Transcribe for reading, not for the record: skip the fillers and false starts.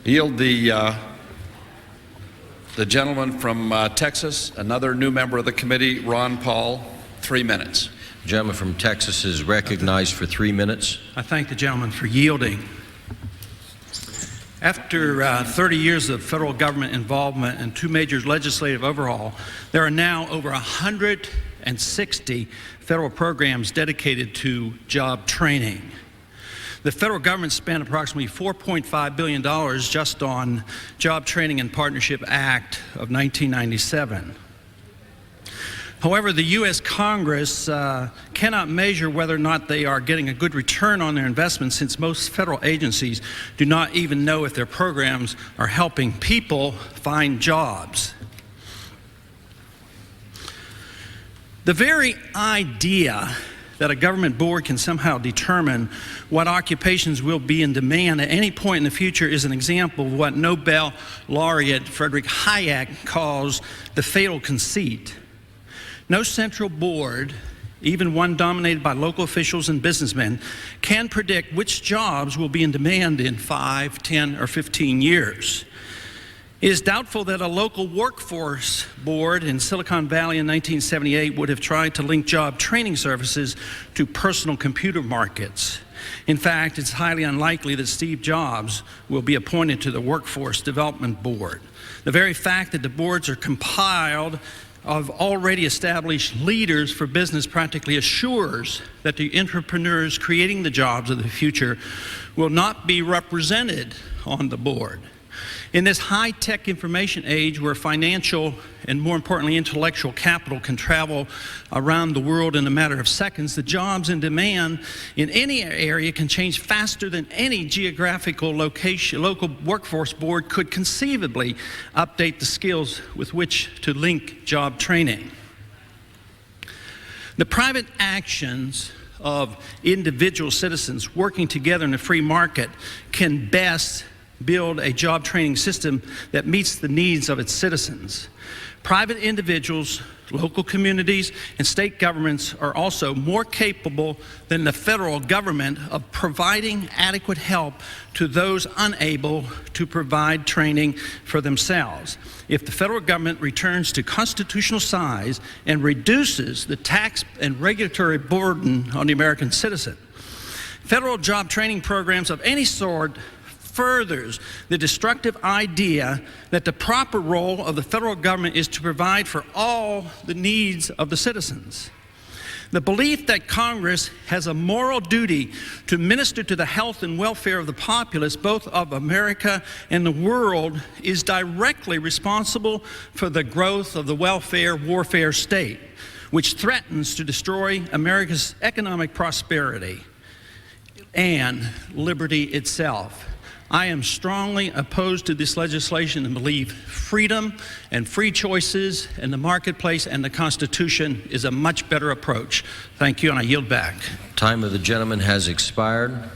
Yield the gentleman from Texas, another new member of the committee, Ron Paul, 3 minutes. The gentleman from Texas is recognized for 3 minutes. I thank the gentleman for yielding. After 30 years of federal government involvement and 2 major legislative overhaul, there are now over 160 federal programs dedicated to job training. The federal government spent approximately $4.5 billion just on Job Training and Partnership Act of 1997. However, the U.S. Congress cannot measure whether or not they are getting a good return on their investment, since most federal agencies do not even know if their programs are helping people find jobs. The very idea that a government board can somehow determine what occupations will be in demand at any point in the future is an example of what Nobel laureate Friedrich Hayek calls the fatal conceit. No central board, even one dominated by local officials and businessmen, can predict which jobs will be in demand in 5, 10, or 15 years. It is doubtful that a local workforce board in Silicon Valley in 1978 would have tried to link job training services to personal computer markets. In fact, it's highly unlikely that Steve Jobs will be appointed to the Workforce Development Board. The very fact that the boards are compiled of already established leaders for business practically assures that the entrepreneurs creating the jobs of the future will not be represented on the board. In this high-tech information age where financial and, more importantly, intellectual capital can travel around the world in a matter of seconds, the jobs in demand in any area can change faster than any geographical local workforce board could conceivably update the skills with which to link job training. The private actions of individual citizens working together in a free market can best build a job training system that meets the needs of its citizens. Private individuals, local communities, and state governments are also more capable than the federal government of providing adequate help to those unable to provide training for themselves. If the federal government returns to constitutional size and reduces the tax and regulatory burden on the American citizen, federal job training programs of any sort furthers the destructive idea that the proper role of the federal government is to provide for all the needs of the citizens. The belief that Congress has a moral duty to minister to the health and welfare of the populace, both of America and the world, is directly responsible for the growth of the welfare warfare state, which threatens to destroy America's economic prosperity and liberty itself. I am strongly opposed to this legislation and believe freedom and free choices in the marketplace and the Constitution is a much better approach. Thank you, and I yield back. Time of the gentleman has expired.